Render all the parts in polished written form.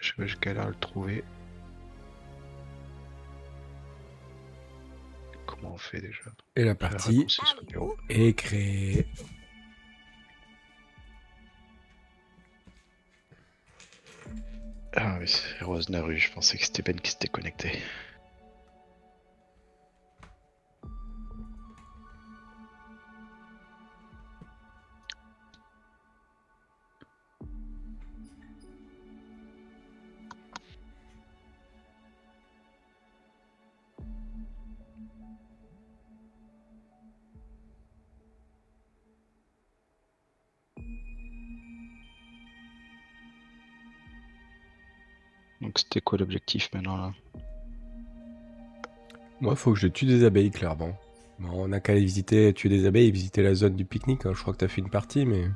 Je galère à le trouver. Comment on fait déjà? Et la Faire partie raccourci sur le bureau. est créée. Ah oui, c'est Rose Naru, je pensais que c'était Ben qui s'était connecté. Donc c'était quoi l'objectif maintenant là? Moi, faut que je tue des abeilles, clairement. Bon, on n'a qu'à aller visiter, tuer des abeilles et visiter la zone du pique-nique. Hein. Je crois que t'as fait une partie, mais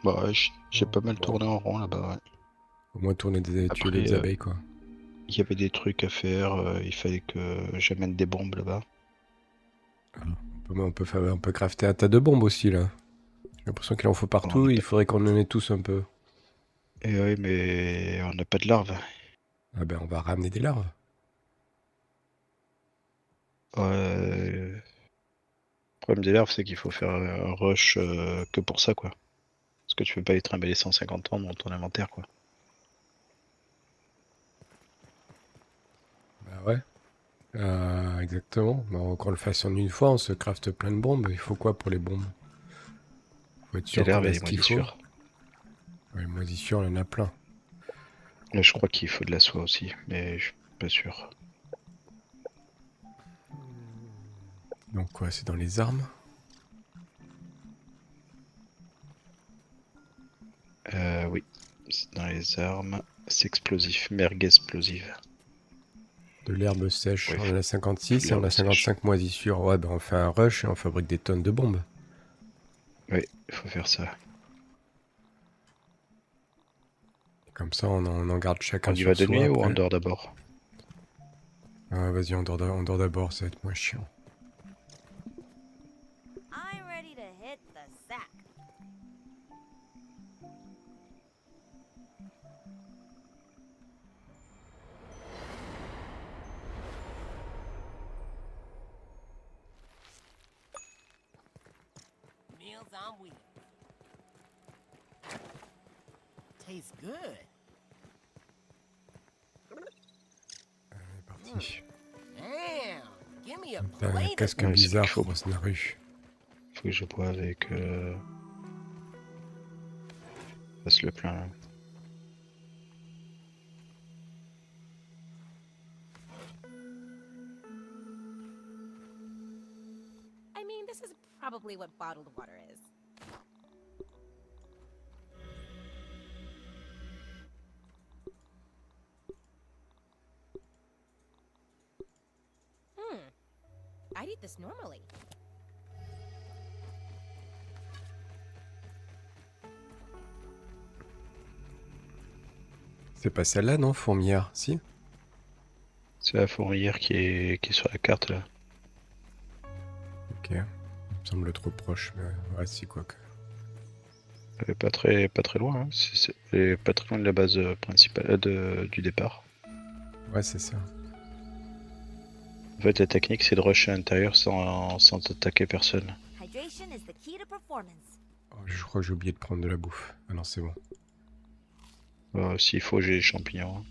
Bah ouais, j'ai pas mal bon, tourné en rond là-bas, ouais. au moins tuer Après, des abeilles, quoi. il y avait des trucs à faire, il fallait que j'amène des bombes là-bas. On peut crafter un tas de bombes aussi, là. J'ai l'impression qu'il en faut Oh, on partout. n'a Il pas... faudrait qu'on en ait tous un peu. Eh oui, mais on n'a pas de larves. Ah ben, on va ramener des larves. Le problème des larves, c'est qu'il faut faire un rush que pour ça, quoi. Parce que tu peux pas les trimballer 150 ans dans ton inventaire, quoi. Bah ouais. Exactement. Bon, qu'on le fasse en une fois, on se crafte plein de bombes. Il faut quoi pour les bombes? Faut être Des sûr qu'on larves et a des ce qu'il faut. moisissures. Ouais, moisissures, il y en a plein. Là, je crois qu'il faut de la soie aussi, mais je suis pas sûr. Donc quoi, c'est dans les armes? Oui. C'est dans les armes. C'est explosif. Merguez explosive. De l'herbe sèche, Ouais, on en a faut de 56 et on a l'herbe sèche. 55 moisissures. Ouais, ben on fait un rush et on fabrique des tonnes de bombes. Oui, il faut faire ça. Comme ça, on en garde chacun On y va sur de soi nuit ou on après. dort d'abord? Ah, vas-y, on dort d'abord, ça va être moins chiant. I'm ready to hit the sack. Meals on wheels. Tastes good. C'est parti. Damn, give me a T'as un plate of casque Ouais, c'est plus qu'il bizarre, faut. Rosnaru. Faut que je bois avec. Passe le plein là. I mean, this is probably what bottled water is. I'd eat this normally. C'est pas celle-là, non, fourmière? Si? C'est la fourmilière qui est sur la carte là. Ok. Ça me semble trop proche, mais ouais, si, quoi que. Elle est pas très loin, hein. Elle est pas très loin de la base principale du départ. Ouais, c'est ça. En fait, la technique c'est de rusher à l'intérieur sans attaquer personne. Hydration is the key to performance. Oh, je crois que j'ai oublié de prendre de la bouffe. Ah non, c'est bon. S'il faut, j'ai les champignons, hein.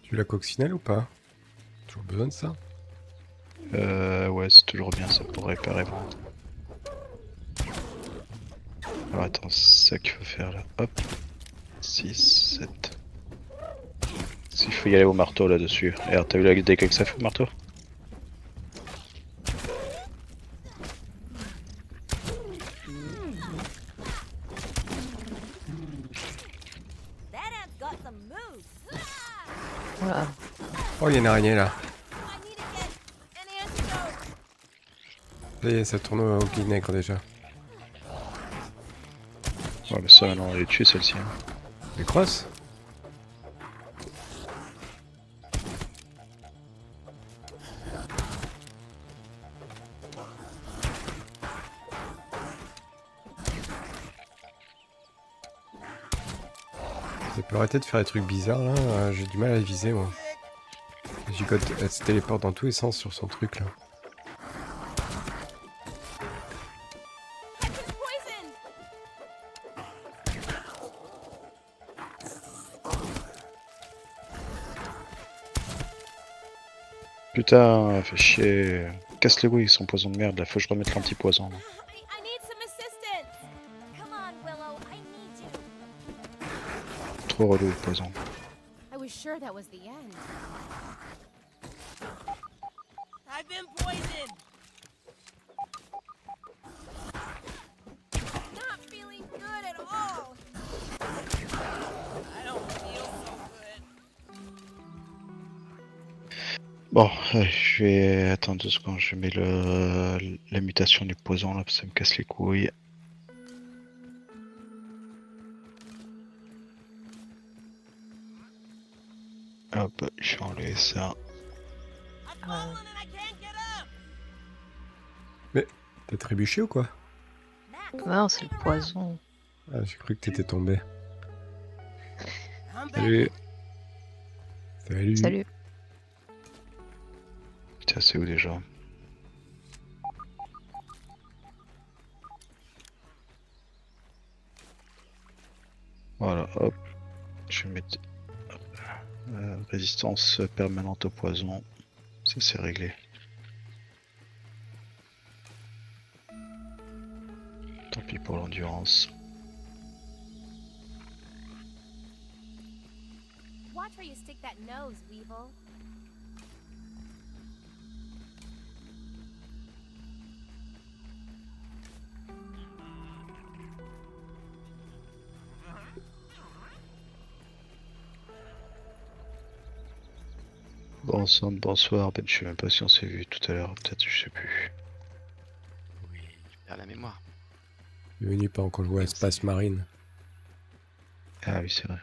Tu la coccinelle ou pas? Toujours besoin de ça? Ouais, c'est toujours bien ça pour réparer. Alors attends, c'est ça qu'il faut faire là. Hop. 6, 7. S'il faut y aller au marteau là-dessus. Et alors, t'as vu la dégâts que ça fait au marteau? That ant's got some moves. Voilà. Oh, il y a une araignée là. I need to get an antidote. Ça y est, ça tourne au vinaigre déjà. Ouais, mais ça, non, on les tue celle-ci, hein. Les crosses? Ça peut arrêter de faire des trucs bizarres là, j'ai du mal à viser moi. Gigote, elle se téléporte dans tous les sens sur son truc là. It's poisoned! Putain, fait chier. Casse les couilles, son poison de merde, là, faut que je remette l'anti-poison. là. I need some assistance! Come on, Willow, I need you. Trop relou le poison. I was sure that was the end. I've been poisoned. Not feeling good at all! I don't feel so good. Bon, je vais attendre 2 secondes, je mets la mutation du poison là, parce que ça me casse les couilles. Hop, je vais enlever ça. I've fallen and I can't get up. T'as trébuché ou quoi? Non, c'est le poison. Ah, j'ai cru que t'étais tombé. I'm back. Salut. Salut. Salut. Tiens, c'est où déjà? Voilà, hop. Je vais mettre résistance permanente au poison. Ça c'est réglé. Tant pis pour l'endurance. Watch where you stick that nose, Weevil. Bon sang, bonsoir, Ben, je sais même pas si on s'est vu tout à l'heure, peut-être, je sais plus. Oui, vers la mémoire. Bienvenue pendant qu'on joue à Espace Marine. Ah oui, c'est vrai.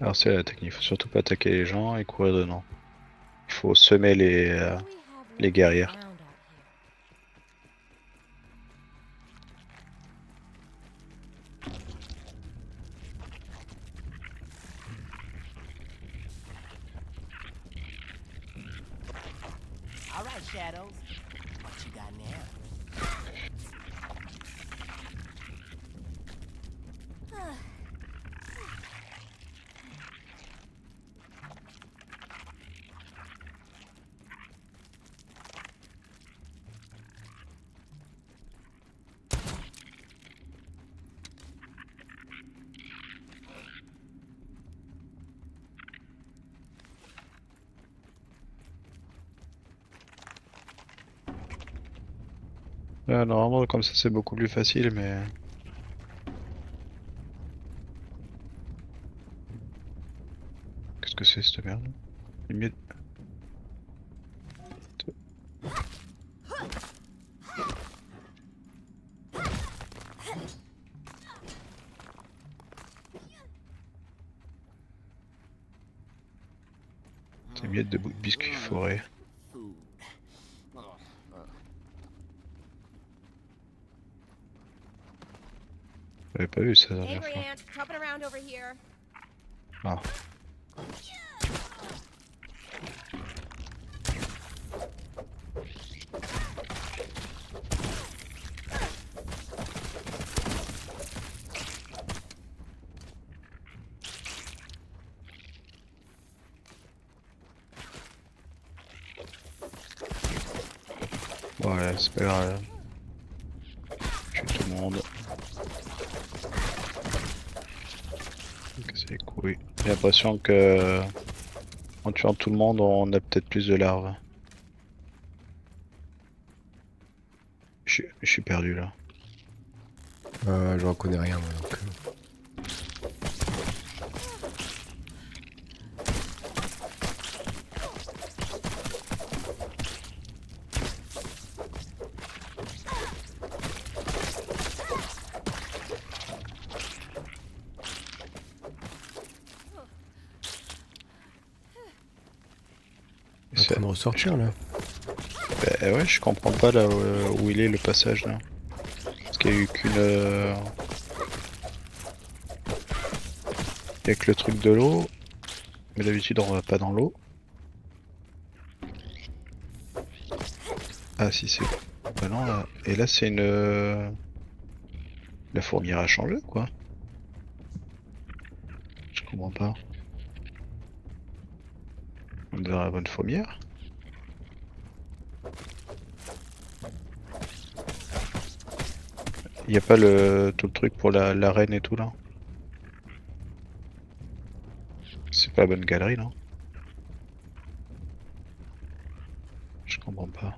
Alors c'est la technique, il faut surtout pas attaquer les gens et courir dedans. Il faut semer What do we have les moving guerrières. around out here? All right, Shadows. What you got now? Normalement comme ça c'est beaucoup plus facile mais... Qu'est-ce que c'est cette merde? Limite... Des miettes de biscuits forêt. Food. J'avais pas vu ça la dernière Angry fois. ant, jumping around over here. Ah. Ouais, c'est pas grave. Je tue tout le monde. C'est cool. J'ai l'impression que en tuant tout le monde, on a peut-être plus de larves. Je suis perdu là. J'en connais rien moi donc. est en train de ressortir là. Bah ouais, je comprends pas là où il est le passage là. Parce qu'il y a eu qu'une... Il y a que le truc de l'eau. Mais d'habitude on va pas dans l'eau. Ah si c'est... Bah non là... Et là c'est une... La fourmilière a changé quoi. Je comprends pas. On est dans la bonne fourmilière. Y a pas tout le truc pour la reine et tout là. C'est pas la bonne galerie non. Je comprends pas.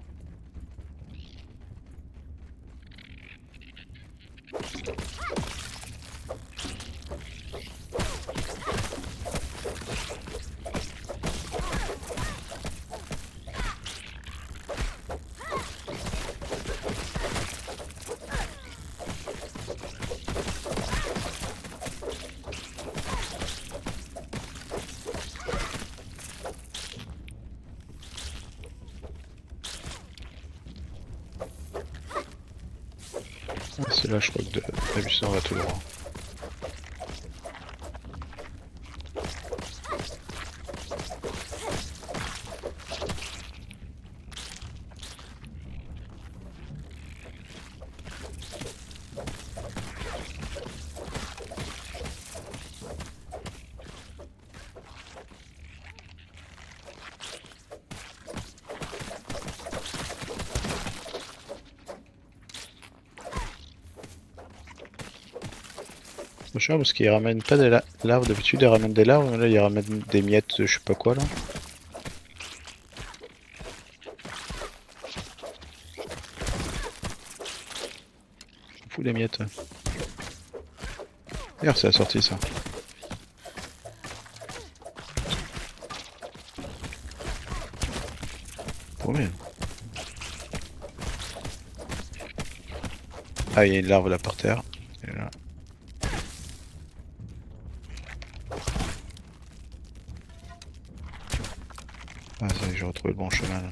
Ah, c'est là je crois que d'habitude on va tout droit. C'est chiant parce qu'ils ramènent pas des larves, d'habitude ils ramènent des larves, mais là ils ramènent des miettes de je sais pas quoi là. On fout des miettes. D'ailleurs c'est la sortie ça. Oh merde. Ah il y a une larve là par terre. Et là. Ah ça y est, j'ai retrouvé le bon chemin là.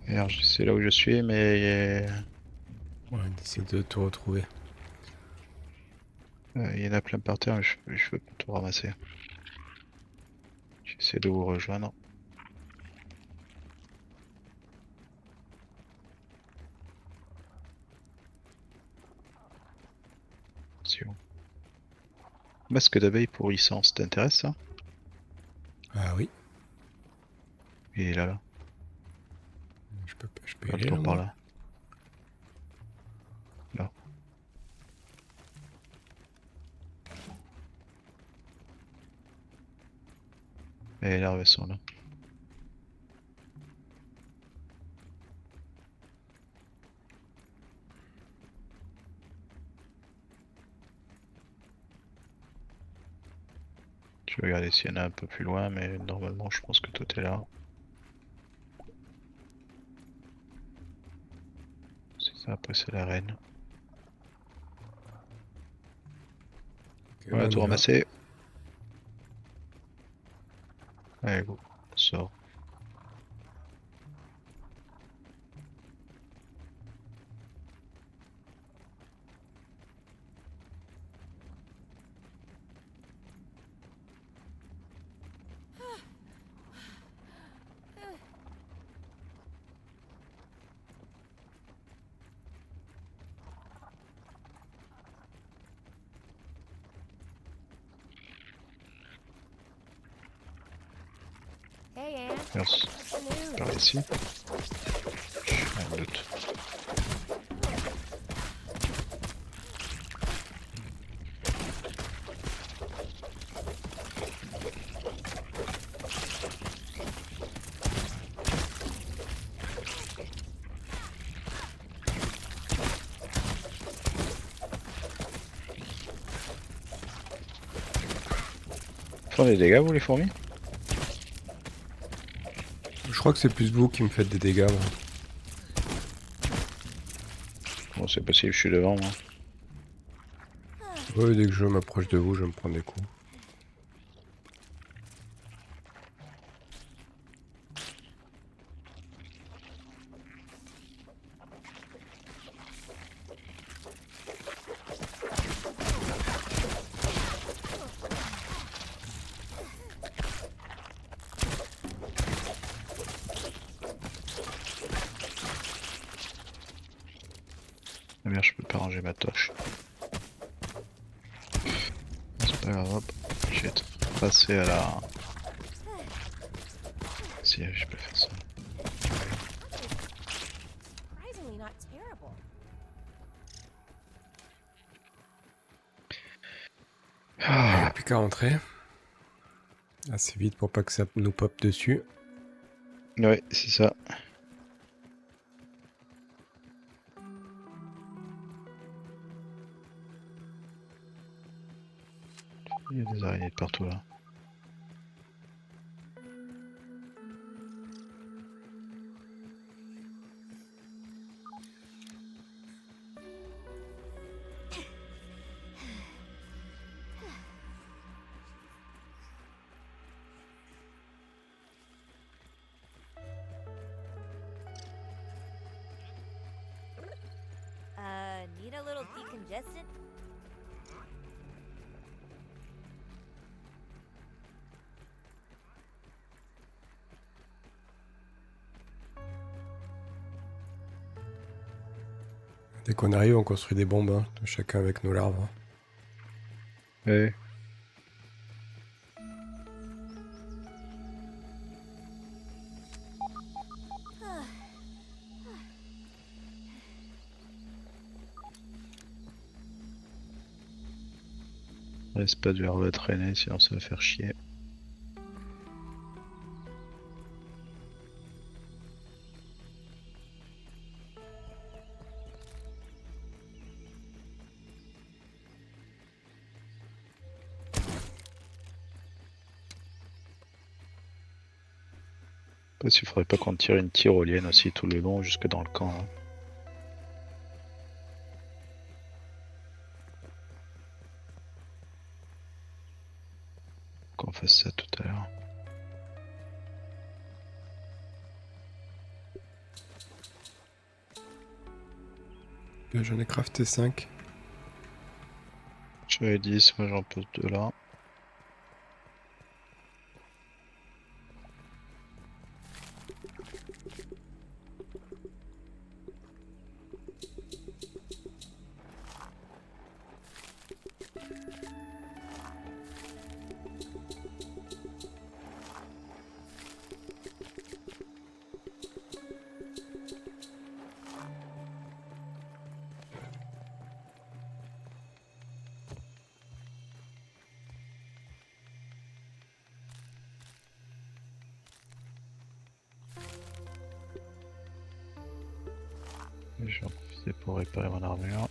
Merde, c'est là où je suis, mais Ouais, d'essayer de tout retrouver. il y en a plein par terre, mais je veux pas tout ramasser. J'essaie de vous rejoindre. C'est où? Masque d'abeille pourrissant, ça t'intéresse ça? Ah oui, Il est là. je peux y Pas le aller tour là, par moi. là. Là. Et les larves elles sont là. Je vais regarder s'il y en a un peu plus loin, mais normalement je pense que tout est là. C'est ça, après c'est la reine. Ok, Ouais, on tout y va. ramasser. Allez, go, on sort. Hey, Anne. Merci. What's the news? Par ici. Un doute. font des dégâts vous les fourmis? Je crois que c'est plus vous qui me faites des dégâts, moi. Bon c'est possible, je suis devant moi. Ouais, dès que je m'approche de vous, je me prends des coups. Ah merde, je peux pas ranger ma torche. C'est pas grave, hop. Je vais être passé à la... Si, je peux faire ça. Surprisingly not terrible. Ah, Plus qu'à rentrer. Assez vite pour pas que ça nous pop dessus. ouais, c'est ça. Il y a des araignées de partout là. Need a little decongestant? Dès qu'on arrive, on construit des bombes, hein, chacun avec nos larves. Hein. Ouais. Laisse pas du herbe à traîner, sinon ça va faire chier. Parce qu'il faudrait pas qu'on tire une tyrolienne aussi tout le long jusque dans le camp. Hein. Qu'on fasse ça tout à l'heure. J'en ai crafté 5. J'avais 10, moi j'en pose 2 là. Et je vais en profiter pour réparer mon armure.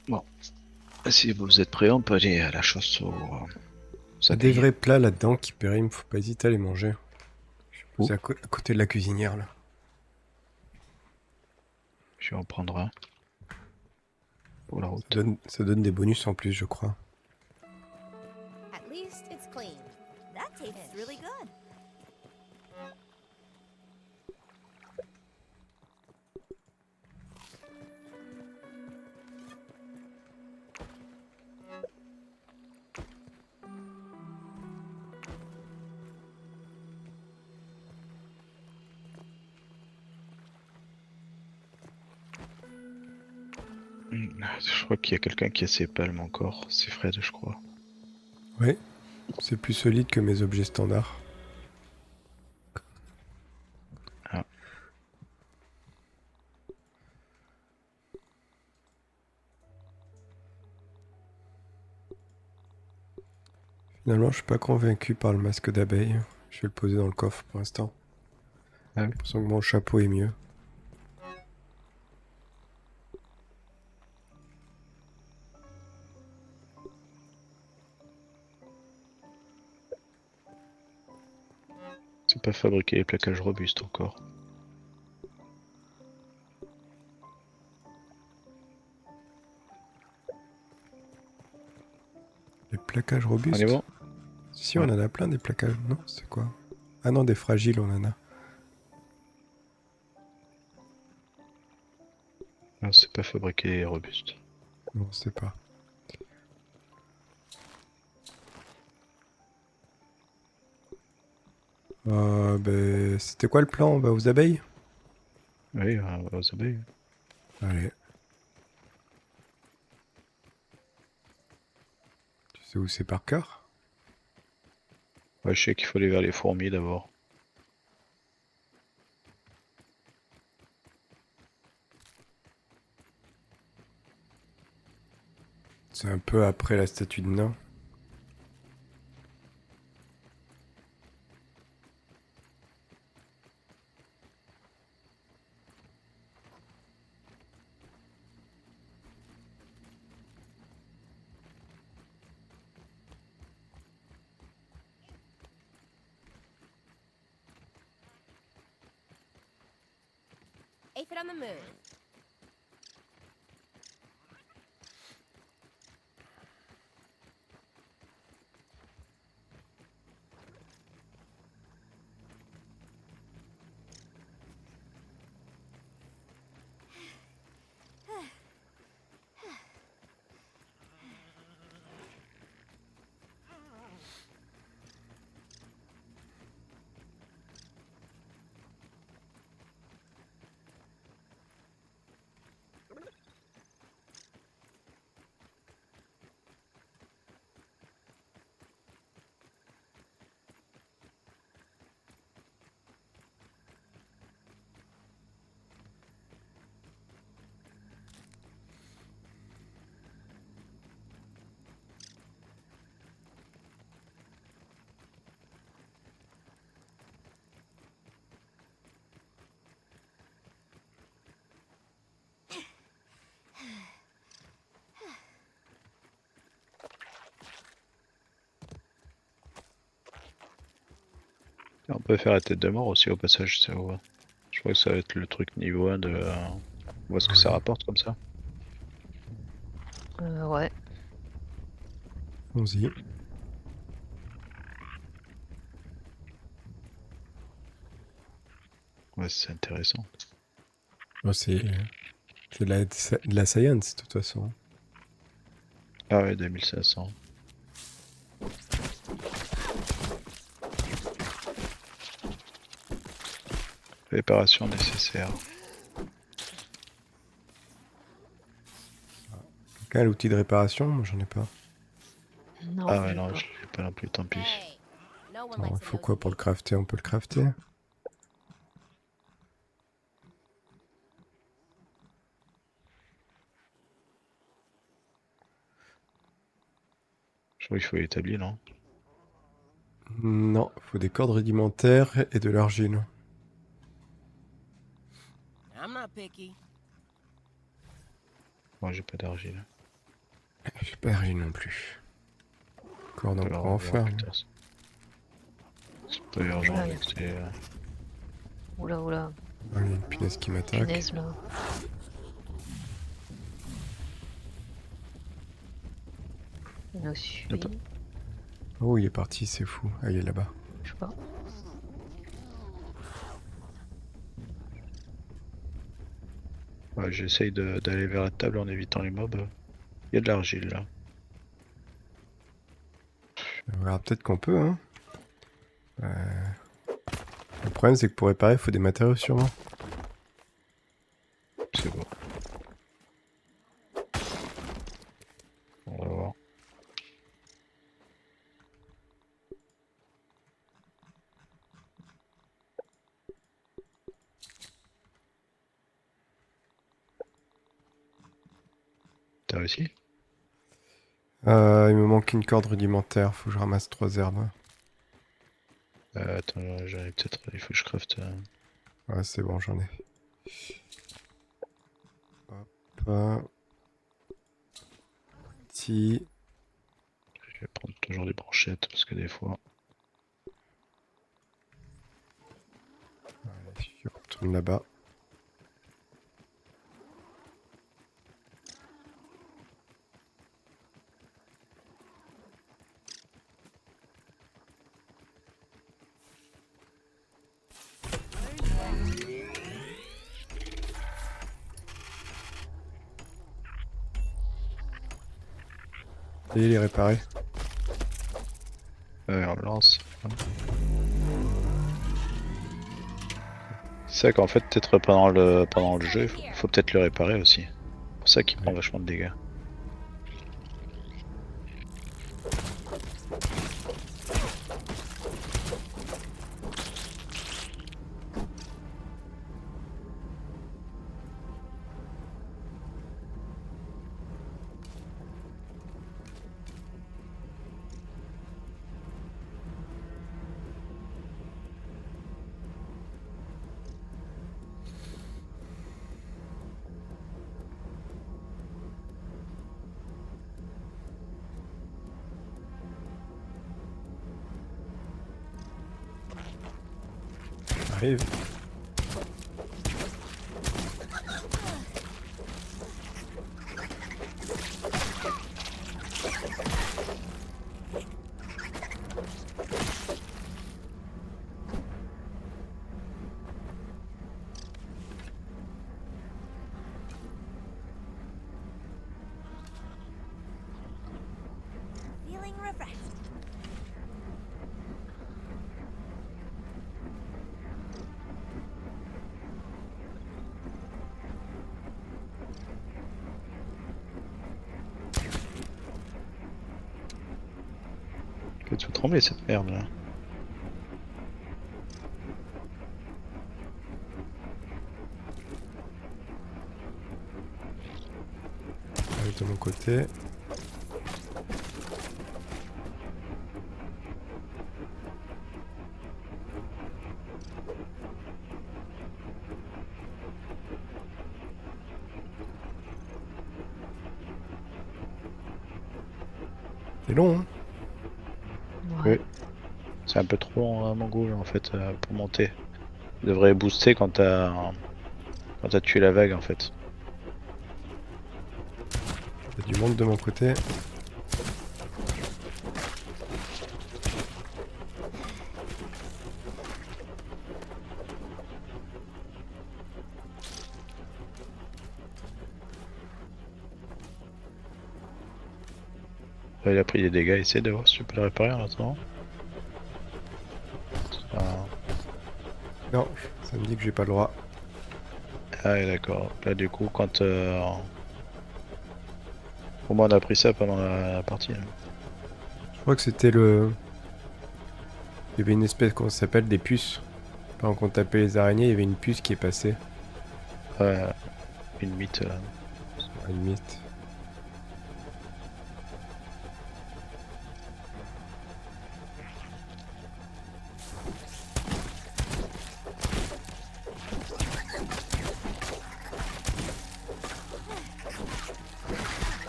Bon, si vous êtes prêts, on peut aller à la chasse au... Il y a des vrais plats là-dedans qui périment, faut pas hésiter à les manger. Je suis posé Où à côté de la cuisinière là. Je vais en prendre un. Pour la route. Ça donne des bonus en plus, je crois. At least it's clean. That tastes really good. Je crois qu'il y a quelqu'un qui a ses palmes encore. C'est Fred, je crois. Oui, c'est plus solide que mes objets standards. Ah. Finalement, je suis pas convaincu par le masque d'abeille. Je vais le poser dans le coffre pour l'instant. Ah oui. J'ai l'impression que mon chapeau est mieux. C'est pas fabriquer les plaquages robustes encore. Les plaquages On robustes. est bon? Si, Ouais. on en a plein des plaquages. Non, c'est quoi? Ah non, des fragiles, on en a. Non, c'est pas fabriquer robustes. Non, c'est pas. Ben, c'était quoi le plan? On va aux abeilles? Oui, aux abeilles. Allez. Tu sais où c'est par cœur? Ouais, je sais qu'il faut aller vers les fourmis d'abord. C'est un peu après la statue de nain. Aphid on the move. On peut faire la tête de mort aussi au passage. Je crois que ça va être le truc niveau 1 de voir ce que ça Ouais. rapporte comme ça. Ouais. Allons-y. Ouais, c'est intéressant. Oh, c'est de la science, de toute façon. Ah ouais, 2500. Préparation nécessaire. Quelqu'un a l'outil de réparation? Moi, j'en ai pas. Non, Ah ouais, j'ai non, pas. je l'ai pas non plus, tant pis. Hey, no one Attends, likes il a faut nosy quoi pour le bee. crafter? On peut le crafter? Je crois qu'il faut l'établir, non? Non, il faut des cordes rudimentaires et de l'argile. I'm not picky. Moi, j'ai pas d'argile. J'ai pas d'argile non plus. Cordes, on Alors, pourra en on verra faire. plus Mais... tard. C'est pas urgent Ouais. avec ces... Oula, oula. Ah, il y a une punaise qui m'attaque. Punaise là. Il nous suit. Yep. Oh, il est parti, c'est fou. Ah, il est là-bas. Je sais pas. Ouais, j'essaye d'aller vers la table en évitant les mobs. Il y a de l'argile là. On verra peut-être qu'on peut, hein. Le problème, c'est que pour réparer, il faut des matériaux sûrement. C'est bon. On va voir. T'as réussi? Il me manque une corde rudimentaire. Faut que je ramasse 3 herbes. Attends, j'aurais peut-être. Il faut que je crafte. Ouais, c'est bon, j'en ai. Hop. Petit. Je vais prendre toujours des brochettes parce que des fois. Je retourne là-bas. Et il est réparé. On le lance. C'est ça qu'en fait, peut-être pendant le jeu, faut peut-être le réparer aussi. C'est pour ça qu'il prend Ouais. vachement de dégâts. Arrive. Feeling refreshed. Elle fait tout trembler cette merde là. Arrive de mon côté. C'est long, hein? Ouais. Oui. C'est un peu trop long à mon goût en fait pour monter. Tu devrais booster quand t'as tué la vague en fait. Il y a du monde de mon côté. Là, il a pris des dégâts, essaie de voir si tu peux le réparer en attendant. Non, ça me dit que j'ai pas le droit. Ah ouais, d'accord. Là du coup quand au moins on a pris ça pendant la partie. Là. Je crois que c'était le... Il y avait une espèce qu'on s'appelle des puces. Pendant qu'on tapait les araignées, il y avait une puce qui est passée. Ouais, une mythe. À la limite.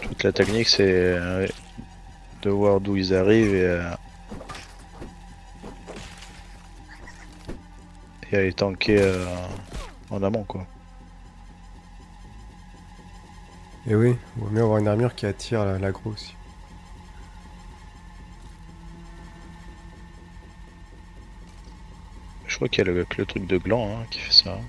Toute la technique c'est de voir d'où ils arrivent et aller tanker en amont quoi. Et oui, il vaut mieux avoir une armure qui attire l'aggro aussi. Je crois qu'il y a que le truc de gland hein, qui fait ça.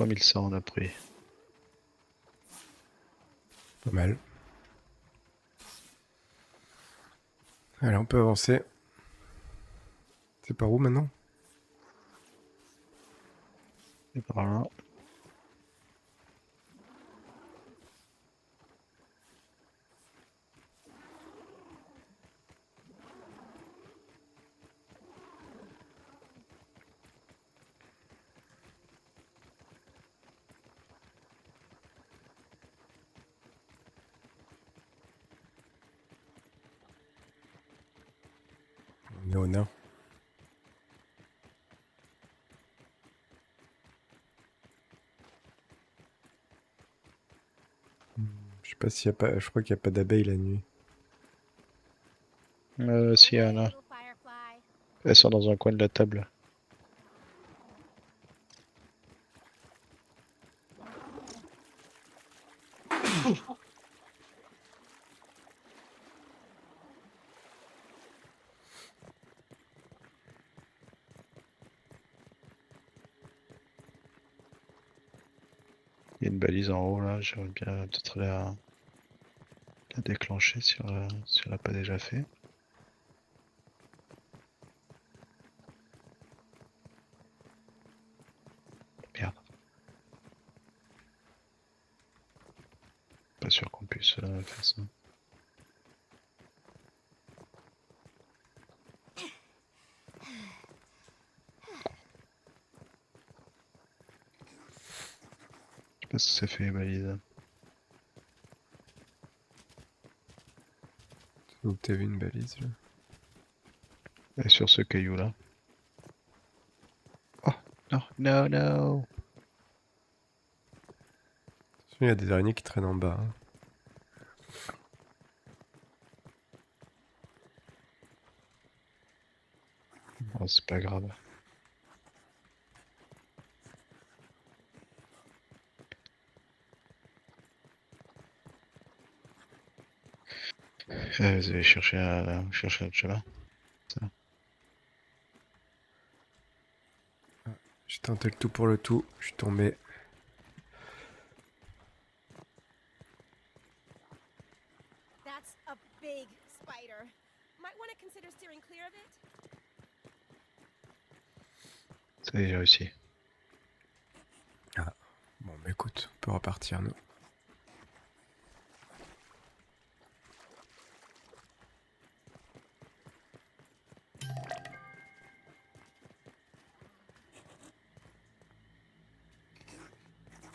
3100 on a pris. Pas mal. Allez, on peut avancer. C'est par où maintenant? Et par là. On est au nain. Je sais pas s'il y a pas. Je crois qu'il n'y a pas d'abeilles la nuit. Si, il y en a. Little firefly. Elles sont dans un coin de la table. Il y a une balise en haut là, j'aimerais bien peut-être la déclencher si on l'a pas déjà fait. Merde. Pas sûr qu'on puisse faire ça. Je sais pas ce que ça fait les balises. Donc t'as vu une balise là? Et sur ce caillou là. Oh non, no, no. Attention, il y a des araignées qui traînent en bas. Hein. Oh, c'est pas grave. Vous allez chercher un chemin. J'ai tenté le tout pour le tout. Je suis tombé. That's a big spider. Might want to consider steering clear of it. Ça y est, j'ai réussi. Bon, bah écoute, on peut repartir nous.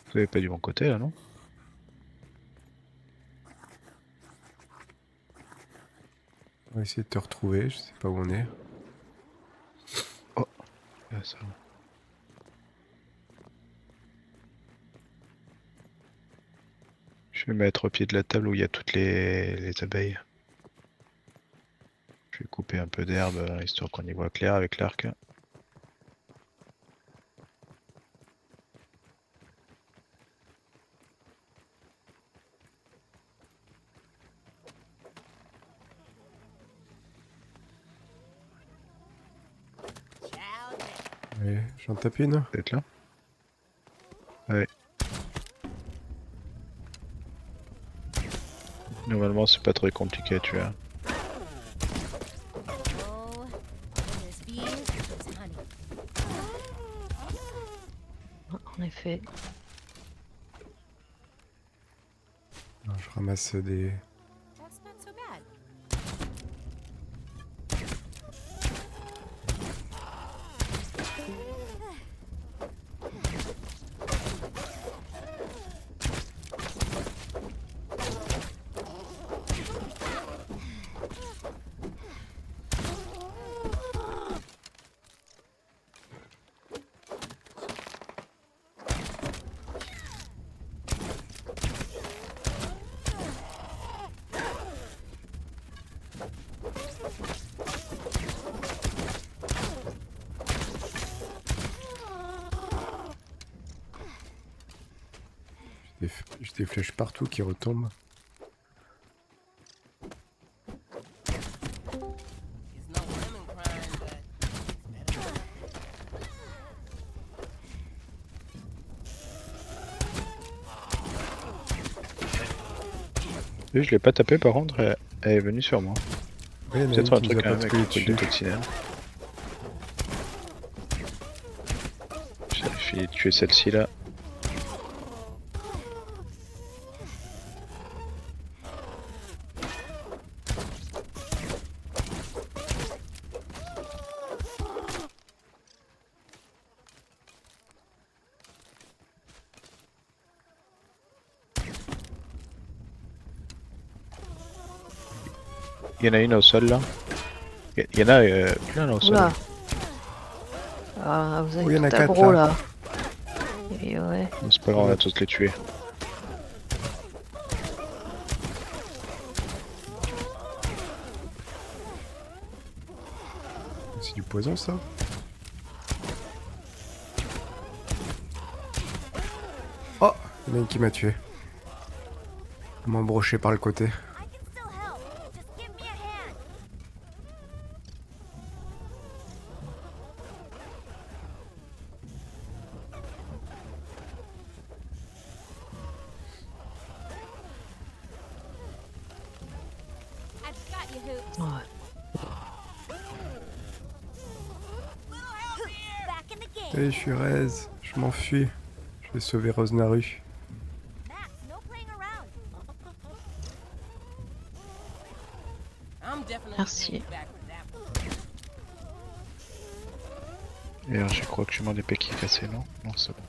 Vous avez pas du bon côté là, non? On va essayer de te retrouver. Je sais pas où on est. Ah, ça va. Je vais me mettre au pied de la table où il y a toutes les abeilles. Je vais couper un peu d'herbe histoire qu'on y voit clair avec l'arc. Ciao. Allez, j'en tape une. Peut-être là? Ouais. Normalement, c'est pas très compliqué à tuer. Hein. Oh, this bee is honey. En effet. Alors, je ramasse des. That's not so bad. J'ai des flèches partout qui retombent. It's no women crying, but it's better. Lui, je l'ai pas tapé par contre, elle est venue sur moi. Ouais, il y en a Peut-être un une qui nous truc a quand pas même trouvé avec le truc de dessus. coccinelle. J'ai fini de tuer celle-ci là. Il y en a une au sol là. Il y en a plein là au sol. Oula. Ah, vous Oh, avez il y en a tout quatre, aggro là. là. Et ouais. C'est pas grave, on va tous les tuer. C'est du poison ça? Oh, il y en a une qui m'a tué. Elle m'a embroché par le côté. I can still help. Just give me a hand. I've got you, Hoops. Ouais. Back in the game. Allez, je suis raise. Je m'enfuis. Je vais sauver Rosnaru. Max, no playing around. I'm definitely Merci. paying you back for that one. Et alors, je crois que j'ai mon épée qui est cassée, non? Non, c'est bon.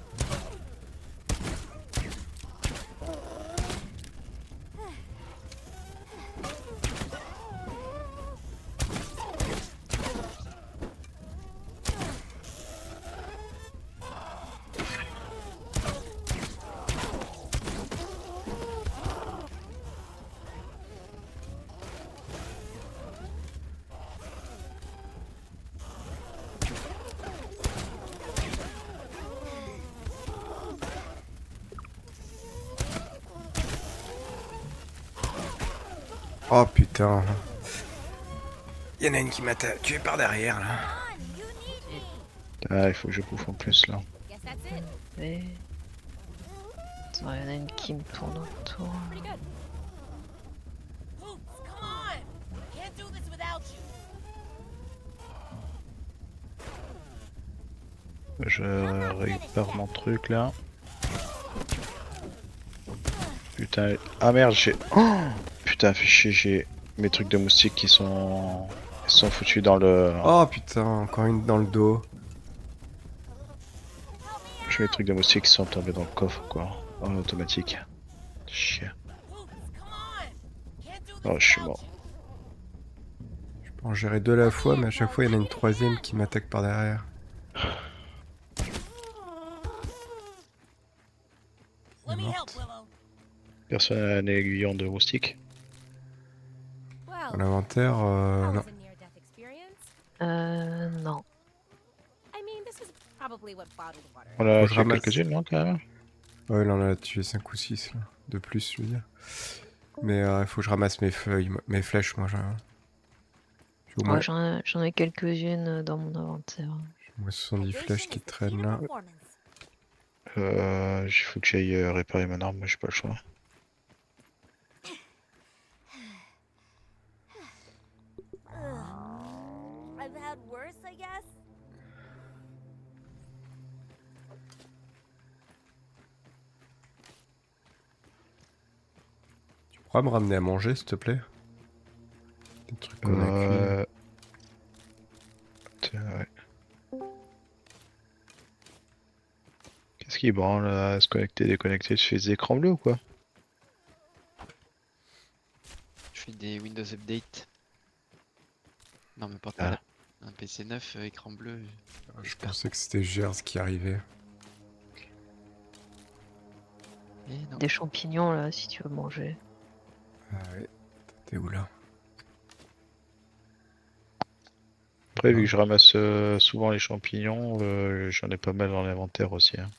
Oh putain. Il y en a une qui m'a tué par derrière là. Come on, you need me. Ah, il faut que je bouffe en plus là. Guess that's it. Et... Attends, il y en a une qui me tourne autour. Pretty good. Hoops, come on! Can't do this without you. Je répare mon truc là. Putain. Ah merde, j'ai. Oh putain, fait chier, j'ai mes trucs de moustiques qui sont. Ils sont foutus dans le. Oh putain, encore une dans le dos. J'ai mes trucs de moustiques qui sont tombés dans le coffre quoi. En automatique. Chier. Hoops, come on! Can't do this Oh, je suis without mort. you. Je peux en gérer deux à la fois, mais à chaque fois il y en a une troisième qui m'attaque par derrière. Let me help, morte. Willow. Personne n'a un aiguillon de moustique. Well, Dans l'inventaire, that non. was a near-death experience. Non. I mean, this is probably what bottled water. On a Faut que je tué ramasse. quelques-unes non quand même. Ouais, là on en a tué 5 ou 6 là. De plus, je veux dire. Mais il faut que je ramasse mes feuilles, mes flèches, moi. J'ai au moins, Ouais, j'en ai quelques-unes dans mon inventaire. j'ai au moins 70 flèches qui traînent là. Il faut que j'aille réparer mon arme, moi j'ai pas le choix. I've had worse, I guess. Tu pourras me ramener à manger, s'il te plaît? Des trucs qu'on a cuits. Tiens, ouais. Qu'est-ce qui branle là? Se connecter, déconnecter, tu fais des écrans bleus ou quoi? Je fais des Windows Update. Non, mais pas Ah. là. Un PC neuf, écran bleu. Je pensais que c'était Gers qui arrivait. Et non. Des champignons là, si tu veux manger. Ah ouais. T'es où là? Après, vu que je ramasse souvent les champignons, j'en ai pas mal dans l'inventaire aussi. Hein.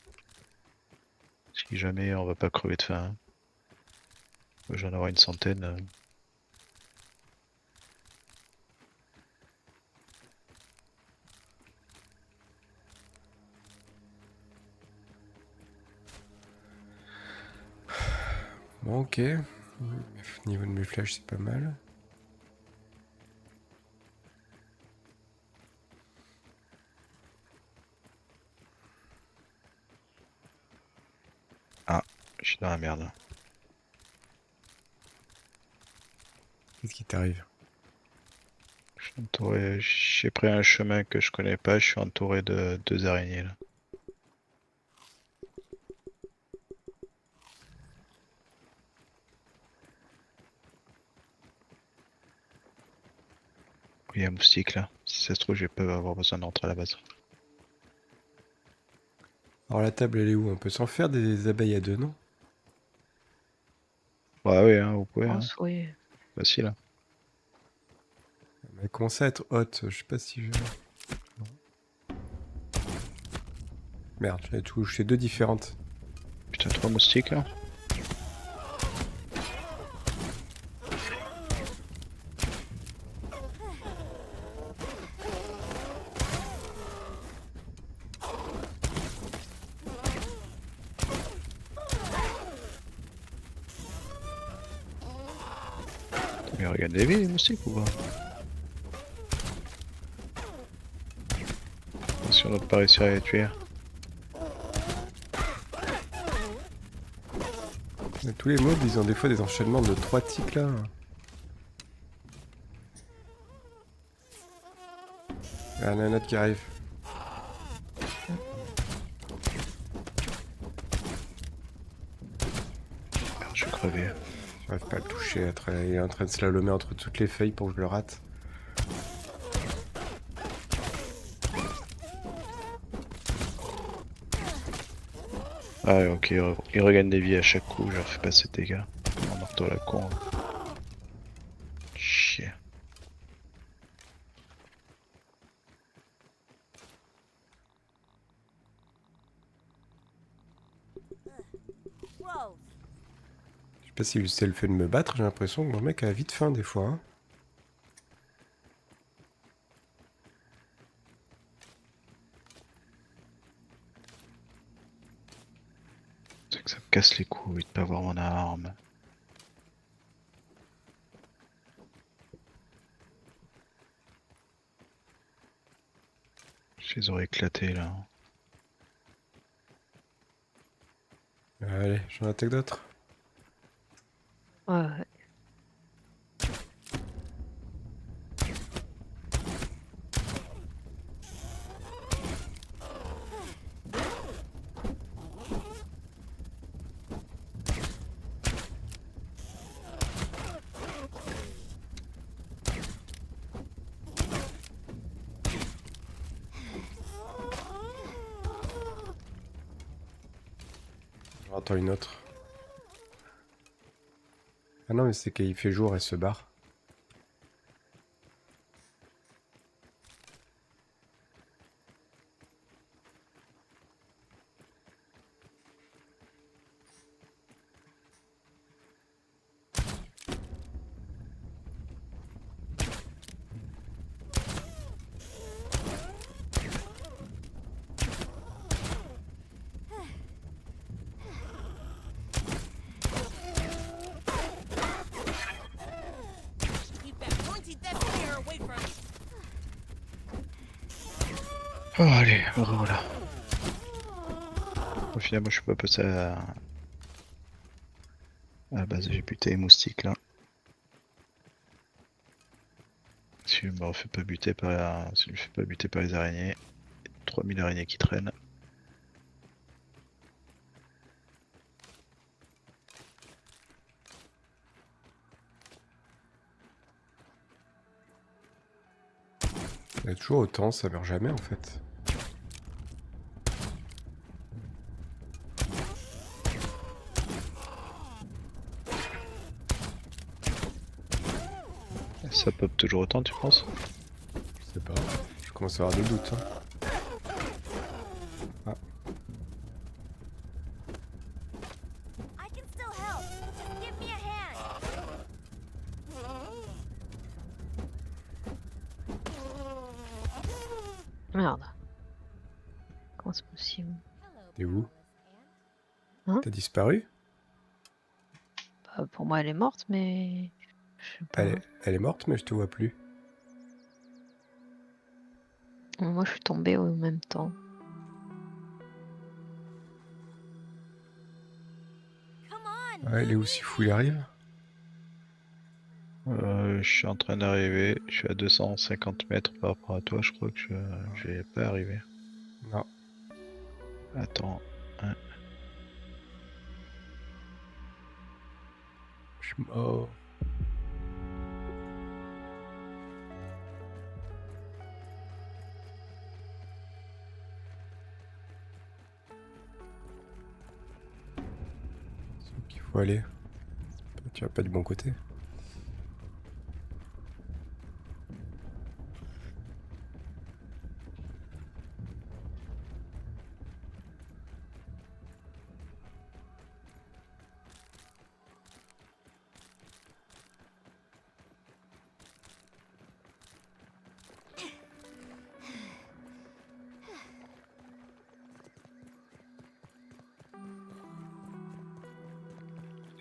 Si jamais on va pas crever de faim. Hein. J'en aurai une centaine. Bon, ok. Niveau de mes flèches, c'est pas mal. Je suis dans la merde. Qu'est-ce qui t'arrive? Je suis entouré. J'ai pris un chemin que je connais pas. Je suis entouré de 2 araignées là. Il y a un moustique là. Si ça se trouve, je vais pas avoir besoin d'entrer à la base. Alors la table, elle est où? On peut s'en faire des abeilles à deux, non? Bah oui, hein, vous Je pouvez. Hein. pense, oui. Facile. Hein. Elle commence à être haute. Je sais pas si je... Non. Merde, j'avais touché deux différentes. Putain, 3 moustiques là. Mais regarde les vies, les moustiques ou pas? Attention de ne pas réussir à les tuer. Mais tous les mobs, ils ont des fois des enchaînements de 3 tics là. Ah, il y en a un autre qui arrive. Merde, je vais crever. J'arrive pas à le toucher. Il est en train de slalomer entre toutes les feuilles pour que je le rate. Ah ouais, ok, il regagne des vies à chaque coup, je leur fais pas ces dégâts. On marteau la con. Hein. Chier. Whoa. Je sais pas si c'est le fait de me battre, j'ai l'impression que mon mec a vite faim des fois. Hein. C'est que ça me casse les couilles de pas avoir mon arme. Je les aurais éclatés là. Allez, j'en attaque d'autres. Ouais, ouais. J'en attends une autre. Ah non, mais c'est qu'il fait jour et se barre. Keep that pointy death spear away from me. Oh allez, voilà. Au final, moi je suis pas passé à la base, j'ai buté les moustiques là. Si je me refais pas buter par, si je me fais pas buter par les araignées, 3000 araignées qui traînent. Il y a toujours autant, ça meurt jamais en fait. Ça pop toujours autant, tu penses? Je sais pas. Je commence à avoir des doutes. Hein. Ah. I can still help. Just give me a hand. Merde. Comment c'est possible? Hello, T'es où? Alice Ant. T'as disparu? Bah Pour moi, elle est morte, mais. Je sais pas. Elle est morte, mais je te vois plus. Moi, je suis tombée en même temps. Come on. Ouais, elle est où si fou, il arrive? Je suis en train d'arriver. Je suis à 250 mètres par rapport à toi. Je crois que je vais pas arriver. Non. Attends. Hein. Je suis mort. C'est où qu'il faut aller? Tu vas pas du bon côté?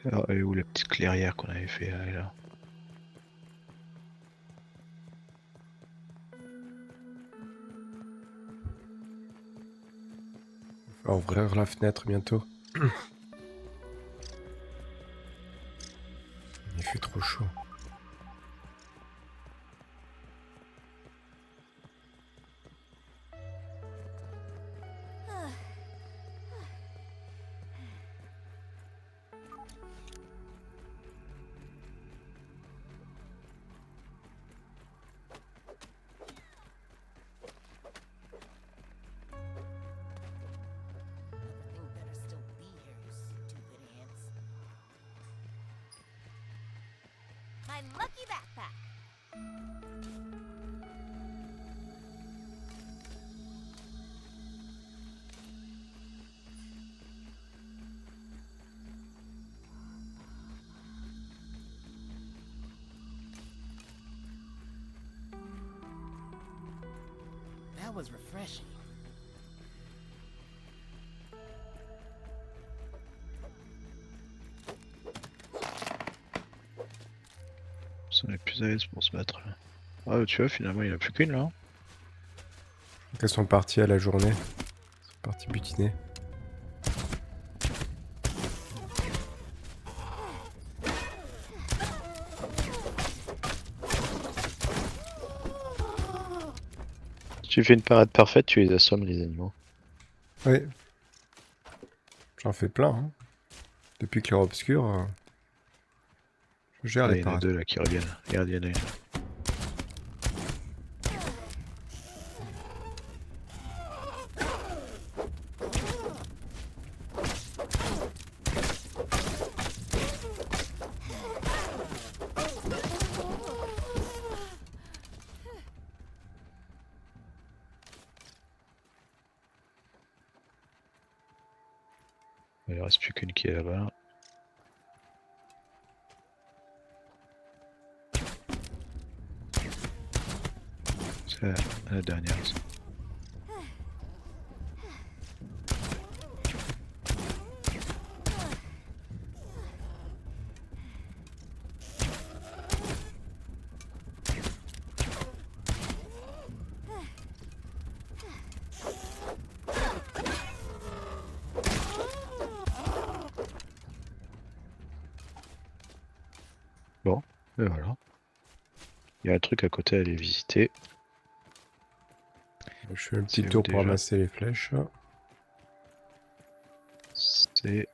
Alors, elle est où la petite clairière qu'on avait fait là, elle est là. On va ouvrir la fenêtre bientôt. Il fait trop chaud. Thing better still be here, you stupid ants. My lucky backpack. That was refreshing. On est plus à l'aise pour se battre là. Ah, tu vois, finalement, il n'y en a plus qu'une là. Hein. Elles sont parties à la journée. Elles sont parties butiner. Si tu fais une parade parfaite, tu les assommes les animaux. Oui. J'en fais plein. Hein. Depuis Clair Obscur, je gère Ah, les il y en a parades. deux là qui reviennent. Regarde, il y en a une. Il reste plus qu'une qui est là-bas. C'est la dernière. Ça. Bon, et voilà. Il y a un truc à côté à aller visiter. Je fais un C'est petit où tour pour déjà ramasser les flèches. C'est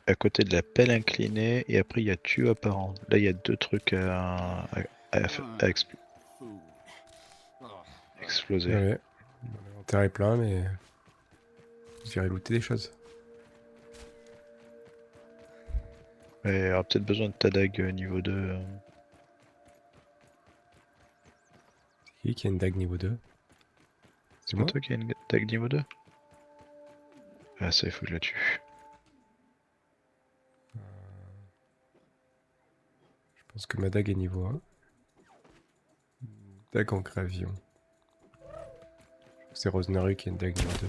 à côté de la pelle inclinée et après il y a tuyau apparent. Là il y a deux trucs à exploser. Ouais. Mon inventaire est plein, mais vous irez looter des choses. Mais il y aura peut-être besoin de ta dague niveau 2. Qui a une dague niveau 2? C'est moi pas toi qui as une dague niveau 2? Ah ça il faut que je la tue. Je pense que ma dague est niveau 1. Dague en gravillon. C'est Rosenaru qui a une dague niveau 2.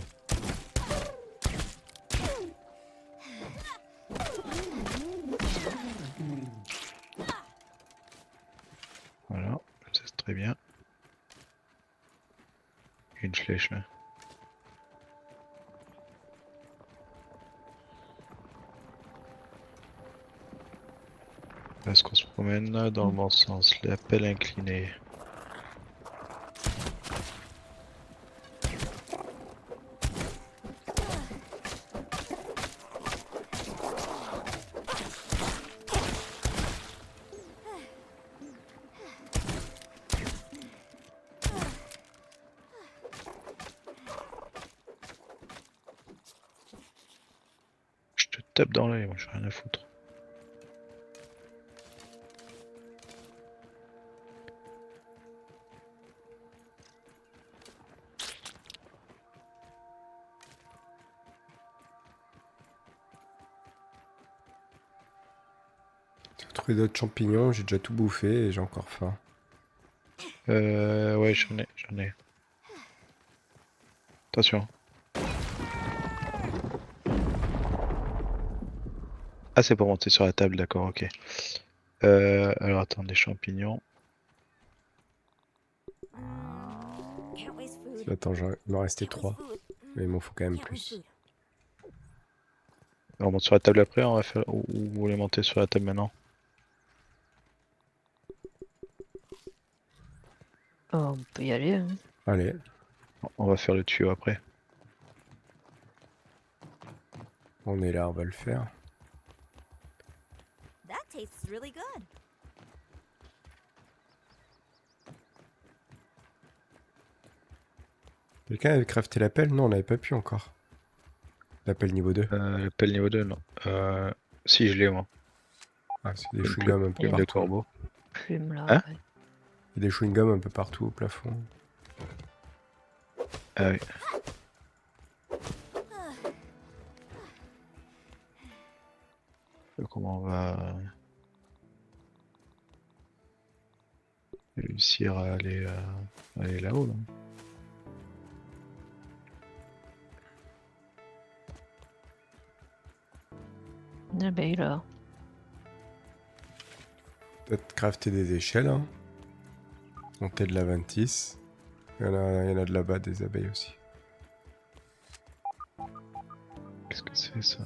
Très bien. Une flèche là. Est-ce qu'on se promène dans le bon sens? La pelle inclinée. Je te tape dans l'œil, moi j'ai rien à foutre. J'ai trouvé d'autres champignons, j'ai déjà tout bouffé et j'ai encore faim. Ouais, j'en ai. Attention. Ah, c'est pour monter sur la table, d'accord, ok. Alors attends, des champignons. Can't waste food. Attends, il m'en restait Can't 3, waste food. mais il m'en faut quand même Can't waste plus. food. On monte sur la table après, on va faire. Ou vous voulez monter sur la table maintenant? On peut y aller. Hein. Allez, On va faire le tuyau après. on est là, on va le faire. That tastes really good. Quelqu'un avait crafté la pelle? Non, on n'avait pas pu encore. La pelle niveau 2. La pelle niveau 2, non. Si, je l'ai moi. Ah, c'est des Une chewing-gums un peu plume de partout. corbeau. Plume là. Hein Ouais. Il y a des chewing-gums un peu partout au plafond. Ah oui. Comment on va réussir à aller là-haut là? Une abeille là. Peut-être crafter des échelles. Hein. Monter de la 26. Il y en a de là-bas, des abeilles aussi. Qu'est-ce que c'est ça?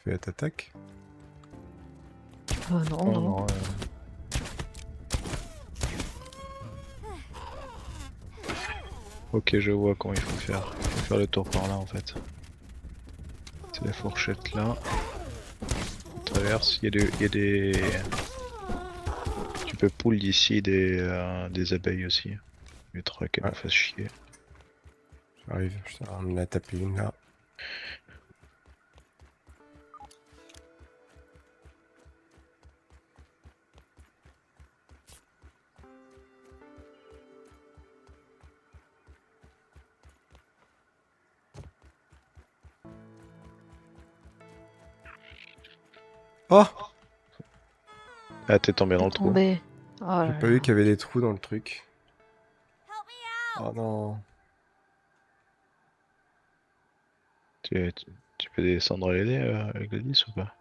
Fais t'attaque. Non, Oh, non. non, Ok, je vois comment il faut faire. Il faut faire le tour par là en fait. C'est la fourchette là. On traverse. Il y a des. Tu peux pull d'ici des abeilles aussi. Les trucs qu'elles Ouais. nous fassent chier. J'arrive, on en a tapé une là. Oh! Ah, t'es tombé dans le trou. Tombé. Oh J'ai là pas vu là. qu'il y avait des trous dans le truc. Help me out. Oh non. Tu peux descendre l'aider avec Gladys ou pas?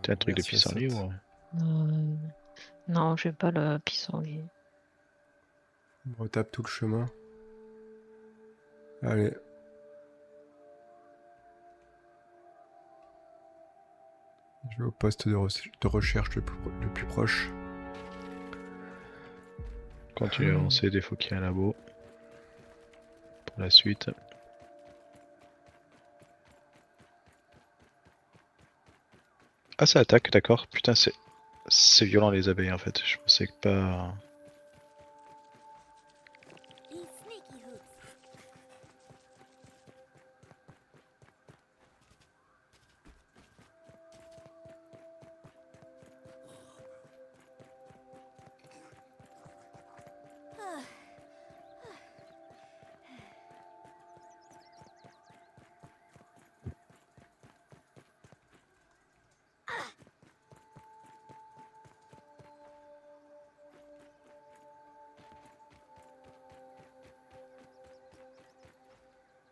T'as un truc de Merci, pissenlit Assad. ou? Non, j'ai pas le pissenlit. On retape tout le chemin. Allez. Je vais au poste de recherche le plus proche. Continue à avancer, des fois qu'il y a un labo. Pour la suite. Ah, ça attaque, d'accord. Putain, c'est violent les abeilles en fait. Je pensais que pas. These sneaky hoots.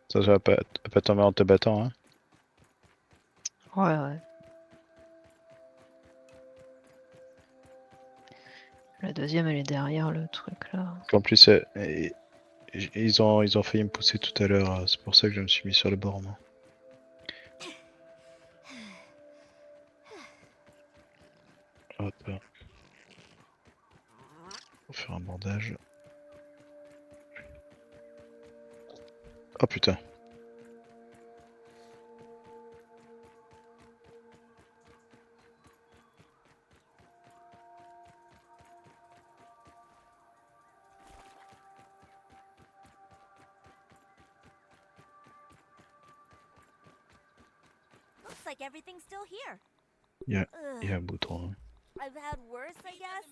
Ça va pas tomber en te battant, hein. Ouais, ouais. La deuxième, elle est derrière le truc là. En plus, ils ont failli me pousser tout à l'heure. C'est pour ça que je me suis mis sur le bord, moi. Hop. On va faire un bandage. Oh putain. Looks like everything's still here. Yeah, Ugh, Il y a un bouton. Hein. I've had worse, I guess.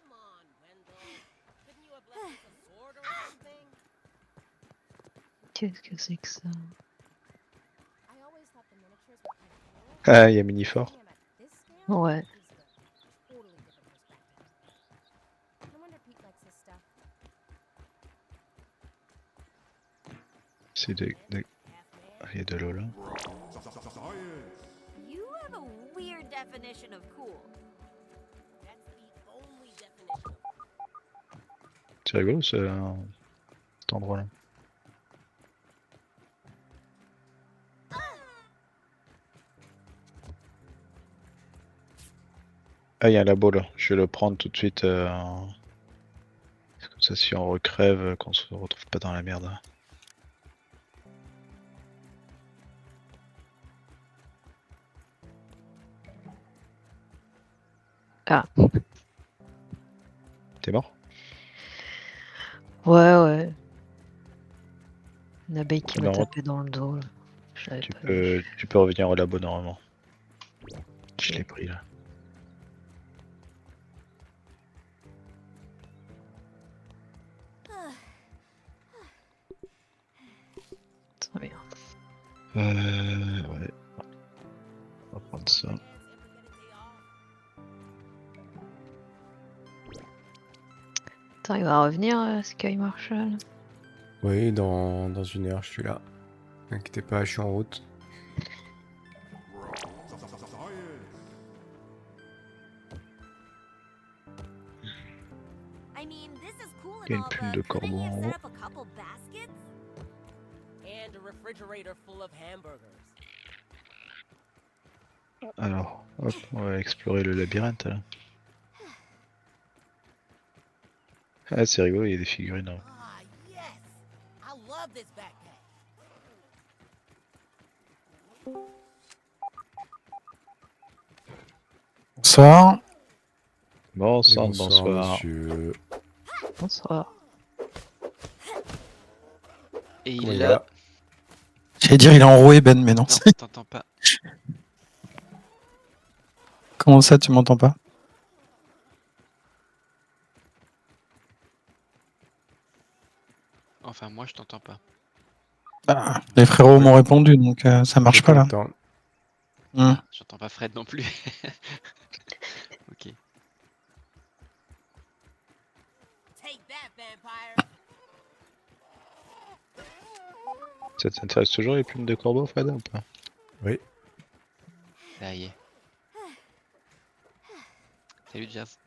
Come on, Wendell. Couldn't you have left us a sword or something? Qu'est-ce que c'est que ça? I always thought the miniatures were kind of cool. Ah, il y a Minifor. Seeing 'em at this scale Ouais. gives it a totally different perspective. No wonder Pete likes his stuff. C'est de... Half-man. Il y a de l'eau là. You have a weird definition of cool. That's the only definition of C'est rigolo cet endroit là. Ah, il y a un labo là. Je vais le prendre tout de suite. Comme ça, si on recrève, qu'on se retrouve pas dans la merde. Hein. Ah. T'es mort? Ouais. Une abeille qui m'a Non. tapé dans le dos là. Je l'avais pas vu. Tu peux revenir au labo normalement. Je Ok. l'ai pris là. Très bien. Ouais. On va prendre ça. chance ever get a day off. Attends, il va revenir Sky Marshall. Oui, dans 1 heure, je suis là. N'inquiétez pas, je suis en route. I mean, this is cool Il y a and une all, plume but de couldn't corbeau you en have haut. set up a couple baskets? And a refrigerator full of hamburgers. Alors, hop, on va explorer le labyrinthe là. Ah, c'est rigolo, il y a des figurines. Hein. Ah, yes! I love this backpack. Bonsoir. Bonsoir, Et bonsoir, bonsoir. monsieur. Bonsoir. Et il Voilà. a... J'allais dire il est enroué Ben, mais non. Non, t'entends pas. Comment ça, tu m'entends pas? Enfin, moi, je t'entends pas. Bah, les frérots m'ont répondu, donc ça marche Je pas là. t'entends. Hmm. J'entends pas Fred non plus. Ok. Take that, vampire! Ça t'intéresse toujours les plumes de corbeau, Fred, ou pas? Oui. Ça y est. Salut Jazz.